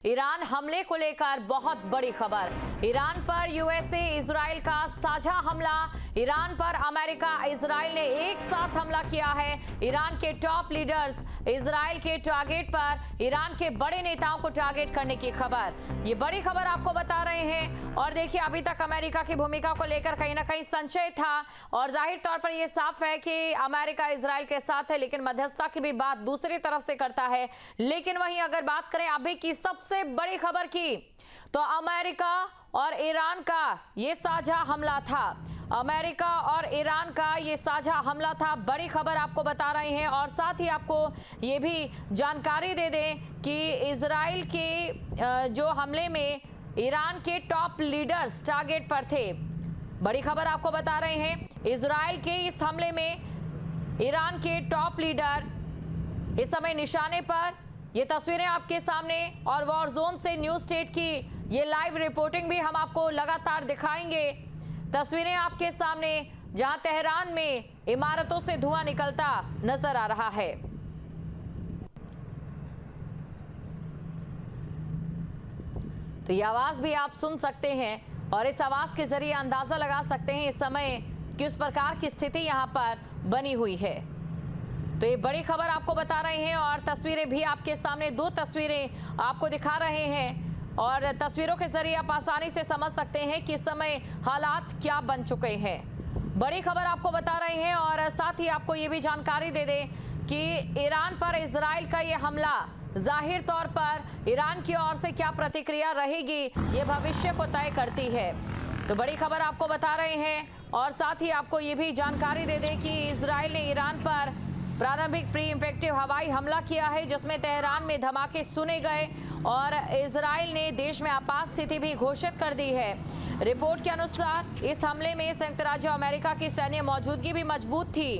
Iran हमले को लेकर बहुत बड़ी खबर। ईरान पर यूएसए इजराइल का साझा हमला। ईरान पर अमेरिका इजराइल ने एक साथ हमला किया है। ईरान के टॉप लीडर्स इजराइल के टारगेट पर ईरान के बड़े नेताओं को टारगेट करने की खबर। ये बड़ी खबर आपको बता रहे हैं। और देखिए, अभी तक अमेरिका की भूमिका को लेकर कहीं ना कहीं संशय था और जाहिर तौर पर यह साफ है कि अमेरिका इजराइल के साथ है, लेकिन मध्यस्थता की भी बात दूसरी तरफ से करता है। लेकिन वहीं अगर बात करें अभी की सबसे बड़ी खबर की, तो अमेरिका और ईरान का ये साझा हमला था। अमेरिका और ईरान का ये साझा हमला था। बड़ी खबर आपको बता रहे हैं। और साथ ही आपको ये भी जानकारी दे दें कि इजराइल के जो हमले में ईरान के टॉप लीडर्स टारगेट पर थे। बड़ी खबर आपको बता रहे हैं, इजराइल के इस हमले में ईरान के टॉप लीडर इस समय निशाने पर। ये तस्वीरें आपके सामने और वॉर जोन से न्यूज स्टेट की ये लाइव रिपोर्टिंग भी हम आपको लगातार दिखाएंगे। तस्वीरें आपके सामने जहां तेहरान में इमारतों से धुआं निकलता नजर आ रहा है। तो ये आवाज भी आप सुन सकते हैं और इस आवाज के जरिए अंदाजा लगा सकते हैं इस समय किस प्रकार की स्थिति यहां पर बनी हुई है। तो ये बड़ी खबर आपको बता रहे हैं और तस्वीरें भी आपके सामने, दो तस्वीरें आपको दिखा रहे हैं और तस्वीरों के जरिए आप आसानी से समझ सकते हैं कि इस समय हालात क्या बन चुके हैं। बड़ी खबर आपको बता रहे हैं और साथ ही आपको ये भी जानकारी दे दें कि ईरान पर इजराइल का ये हमला जाहिर तौर पर ईरान की ओर से क्या प्रतिक्रिया रहेगी, ये भविष्य को तय करती है। तो बड़ी खबर आपको बता रहे हैं और साथ ही आपको ये भी जानकारी दे दें कि इजराइल ने ईरान पर प्रारंभिक प्री इम्पैक्टिव हवाई हमला किया है, जिसमें तेहरान में धमाके सुने गए और इजराइल ने देश में आपात स्थिति भी घोषित कर दी है। रिपोर्ट के अनुसार इस हमले में संयुक्त राज्य अमेरिका की सैन्य मौजूदगी भी मजबूत थी।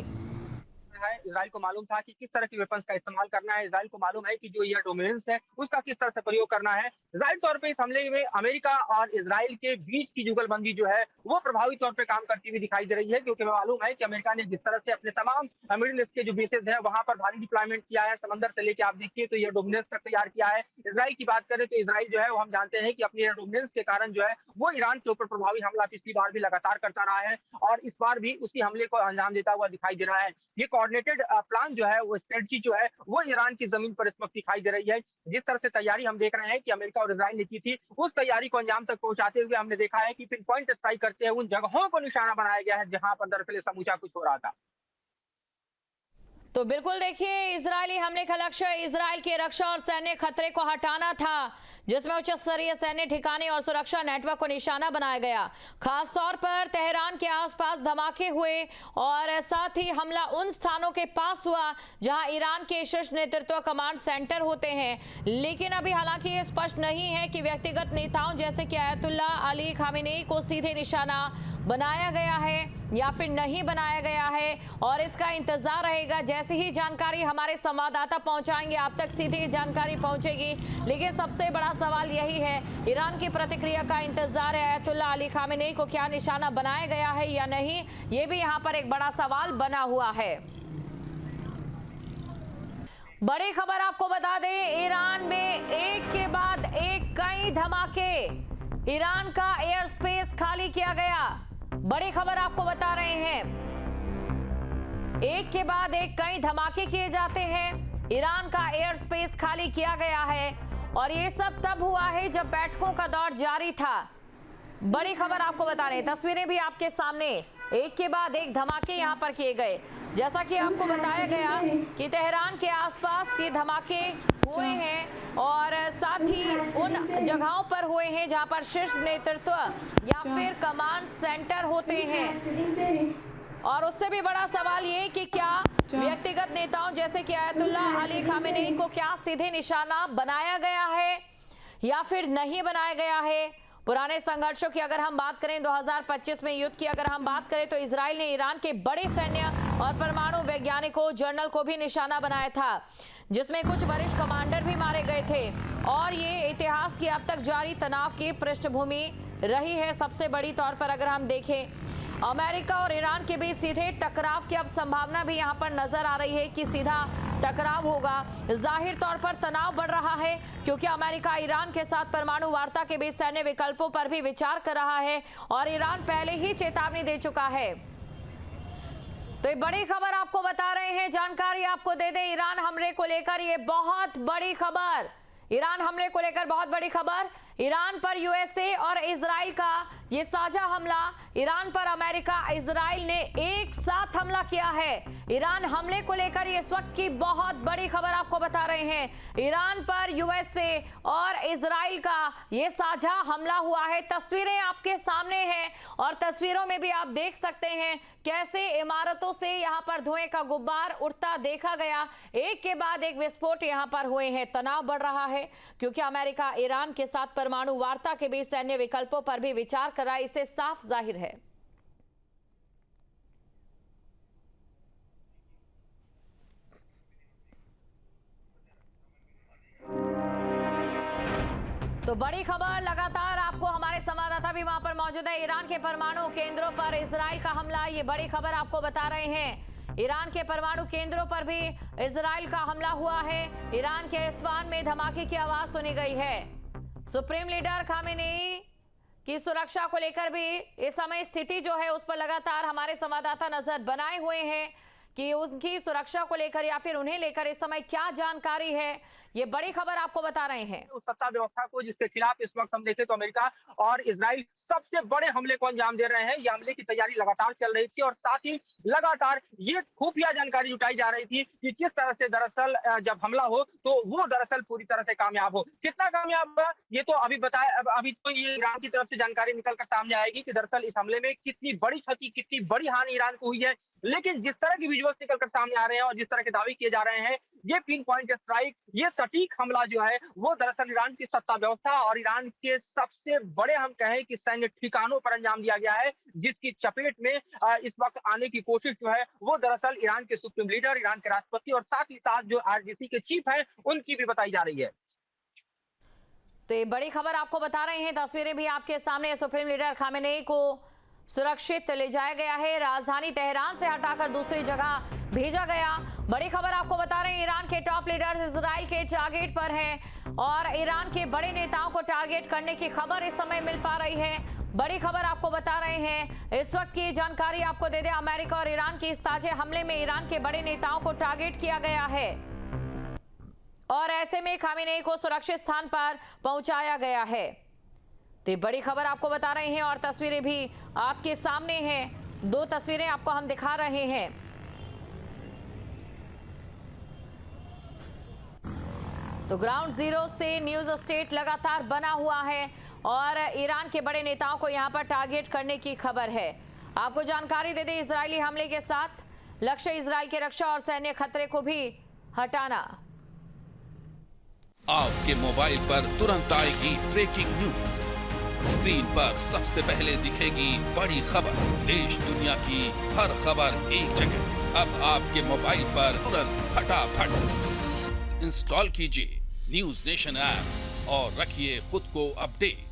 इजराइल को मालूम था कि किस तरह की वेपन्स का इस्तेमाल करना है। इजराइल को मालूम है कि जो एयर डोमिनेंस है उसका किस तरह से प्रयोग करना है। जाहिर तौर पे इस हमले में अमेरिका और इजराइल के बीच की जुगलबंदी जो है वो प्रभावी तौर पे काम करती हुई दिखाई दे रही है, क्योंकि मालूम है कि अमेरिका ने जिस तरह से अपने तमाम मिडिल ईस्ट के जो बेसेस हैं वहां पर भारी डिप्लॉयमेंट किया है। समंदर से लेकर आप देखिए तो एयर डोमिनेंस तक तैयार किया है। इजराइल की बात करें तो इजराइल जो है वो हम जानते हैं कि अपने एयर डोमिनेंस के कारण जो है वो ईरान के ऊपर प्रभावी हमला पिछली बार भी लगातार करता रहा है और इस बार भी उसी हमले को अंजाम देता हुआ दिखाई दे रहा है। ये कोऑर्डिनेटेड प्लान जो है वो स्ट्रेटजी जो है वो ईरान की जमीन पर इस वक्त दिखाई दे रही है। जिस तरह से तैयारी हम देख रहे हैं कि अमेरिका और इजराइल ने की थी, उस तैयारी को अंजाम तक पहुंचाते हुए हमने देखा है कि पिन पॉइंट स्ट्राइक करते हुए उन जगहों को निशाना बनाया गया है जहां पर दरअसल समूचा कुछ हो रहा था। तो बिल्कुल देखिए, इजरायली हमले का लक्ष्य इजराइल के रक्षा और सैन्य खतरे को हटाना था, जिसमें उच्च स्तरीय सैन्य ठिकाने और सुरक्षा नेटवर्क को निशाना बनाया गया। खास तौर पर तेहरान के आसपास धमाके हुए और साथ ही हमला उन स्थानों के पास हुआ जहां ईरान के शीर्ष नेतृत्व कमांड सेंटर होते हैं। लेकिन अभी हालांकि ये स्पष्ट नहीं है कि व्यक्तिगत नेताओं जैसे कि आयतुल्ला अली खामेनेई को सीधे निशाना बनाया गया है या फिर नहीं बनाया गया है, और इसका इंतजार रहेगा। जैसी ही जानकारी हमारे संवाददाता पहुंचाएंगे आप तक सीधी जानकारी पहुंचेगी। लेकिन सबसे बड़ा सवाल यही है, ईरान की प्रतिक्रिया का इंतजार है। आयतुल्ला अली खामेनेई को क्या निशाना बनाया गया है या नहीं, ये भी यहाँ पर एक बड़ा सवाल बना हुआ है। बड़ी खबर आपको बता दें, ईरान में एक के बाद एक कई धमाके, ईरान का एयर स्पेस खाली किया गया। बड़ी खबर आपको बता रहे हैं, एक के बाद एक कई धमाके किए जाते हैं। ईरान का एयर स्पेस खाली किया गया है और ये सब तब हुआ है जब बैठकों का दौर जारी था। बड़ी खबर आपको बता रहे हैं, तस्वीरें भी आपके सामने, एक के बाद एक धमाके यहां पर किए गए। जैसा कि आपको बताया गया कि तेहरान के आसपास ये धमाके हुए हैं और साथ ही उन जगहों पर हुए हैं जहां पर शीर्ष नेतृत्व या फिर कमांड सेंटर होते हैं। और उससे भी बड़ा सवाल ये कि क्या व्यक्तिगत नेताओं जैसे कि आयतुल्ला अली खामेनेई को क्या सीधे निशाना बनाया गया है या फिर नहीं बनाया गया है। पुराने संघर्षों की अगर हम बात करें, 2025 में युद्ध की अगर हम बात करें, तो इजराइल ने ईरान के बड़े सैन्य और परमाणु वैज्ञानिकों, जनरल को भी निशाना बनाया था, जिसमें कुछ वरिष्ठ कमांडर भी मारे गए थे। और ये इतिहास की अब तक जारी तनाव की पृष्ठभूमि रही है। सबसे बड़ी तौर पर अगर हम देखें, अमेरिका और ईरान के बीच सीधे टकराव की अब संभावना भी यहाँ पर नजर आ रही है कि सीधा टकराव होगा। जाहिर तौर पर तनाव बढ़ रहा है क्योंकि अमेरिका ईरान के साथ परमाणु वार्ता के बीच सैन्य विकल्पों पर भी विचार कर रहा है और ईरान पहले ही चेतावनी दे चुका है। तो ये बड़ी खबर आपको बता रहे हैं, जानकारी आपको दे दें ईरान हमले को लेकर, ये बहुत बड़ी खबर, ईरान हमले को लेकर बहुत बड़ी खबर। ईरान पर यूएसए और इजराइल का ये साझा हमला, ईरान पर अमेरिका इजराइल ने एक साथ हमला किया है। ईरान हमले को लेकर ये इस वक्त की बहुत बड़ी खबर आपको बता रहे हैं। ईरान पर यूएसए और इजराइल का ये साझा हमला हुआ है। तस्वीरें आपके सामने हैं और तस्वीरों में भी आप देख सकते हैं कैसे इमारतों से यहां पर धुएं का गुब्बार उठता देखा गया। एक के बाद एक विस्फोट यहां पर हुए हैं। तनाव बढ़ रहा है क्योंकि अमेरिका ईरान के साथ परमाणु वार्ता के बीच सैन्य विकल्पों पर भी विचार कर रहा है, इससे साफ जाहिर है। तो बड़ी खबर लगातार आपको हमारे संवाददाता भी वहां पर मौजूद है। ईरान के परमाणु केंद्रों पर इजराइल का हमला, ये बड़ी खबर आपको बता रहे हैं। ईरान के परमाणु केंद्रों पर भी इजराइल का हमला हुआ है। ईरान के इस्फहान में धमाके की आवाज सुनी गई है। सुप्रीम लीडर खामेनेई की सुरक्षा को लेकर भी इस समय स्थिति जो है उस पर लगातार हमारे संवाददाता नजर बनाए हुए हैं कि उनकी सुरक्षा को लेकर या फिर उन्हें लेकर इस समय क्या जानकारी है, ये बड़ी खबर आपको बता रहे हैं। उस सत्ता व्यवस्था को जिसके खिलाफ इस वक्त हम देखें तो अमेरिका और इजराइल सबसे बड़े हमले को अंजाम दे रहे हैं। ये हमले की तैयारी लगातार चल रही थी और साथ ही लगातार ये खुफिया जानकारी जुटाई जा रही थी कि किस तरह से दरअसल जब हमला हो तो वो दरअसल पूरी तरह से कामयाब हो। कितना कामयाब हुआ ये तो अभी तो ये ईरान की तरफ से जानकारी निकलकर सामने आएगी कि दरअसल इस हमले में कितनी बड़ी क्षति, कितनी बड़ी हानि ईरान को हुई है। लेकिन जिस तरह की विजुअल्स निकलकर सामने आ रहे हैं और जिस तरह के दावे किए जा रहे हैं, ये पिन पॉइंट स्ट्राइक, ये सटीक हमला जो है वो दरअसल ईरान की सत्ता व्यवस्था और ईरान के सबसे बड़े हम कहें कि सैन्य ठिकानों पर अंजाम दिया गया है, जिसकी चपेट में इस वक्त आने की कोशिश जो है वो दरअसल ईरान के सुप्रीम लीडर, ईरान के राष्ट्रपति और साथ ही साथ जो आरजीसी के चीफ हैं उनकी भी बताई जा रही है। तो ये बड़ी खबर आपको बता रहे हैं, तस्वीरें भी आपके सामने। सुप्रीम लीडर खामेनेई को सुरक्षित ले जाया गया है, राजधानी तेहरान से हटाकर दूसरी जगह भेजा गया। बड़ी खबर आपको बता रहे हैं, ईरान के टॉप लीडर्स इजराइल के टारगेट पर हैं और ईरान के बड़े नेताओं को टारगेट करने की खबर इस समय मिल पा रही है। बड़ी खबर आपको बता रहे हैं, इस वक्त की जानकारी आपको दे दें, अमेरिका और ईरान के इस साझे हमले में ईरान के बड़े नेताओं को टारगेट किया गया है और ऐसे में खामेनेई को सुरक्षित स्थान पर पहुंचाया गया है। तो बड़ी खबर आपको बता रहे हैं और तस्वीरें भी आपके सामने हैं। दो तस्वीरें आपको हम दिखा रहे हैं। तो ग्राउंड जीरो से न्यूज स्टेट लगातार बना हुआ है और ईरान के बड़े नेताओं को यहां पर टारगेट करने की खबर है। आपको जानकारी दे दें, इजरायली हमले के साथ लक्ष्य इजराइल के रक्षा और सैन्य खतरे को भी हटाना। आपके मोबाइल पर तुरंत आएगी ब्रेकिंग न्यूज, स्क्रीन पर सबसे पहले दिखेगी बड़ी खबर, देश दुनिया की हर खबर एक जगह। अब आपके मोबाइल पर तुरंत फटाफट इंस्टॉल कीजिए न्यूज नेशन ऐप और रखिए खुद को अपडेट।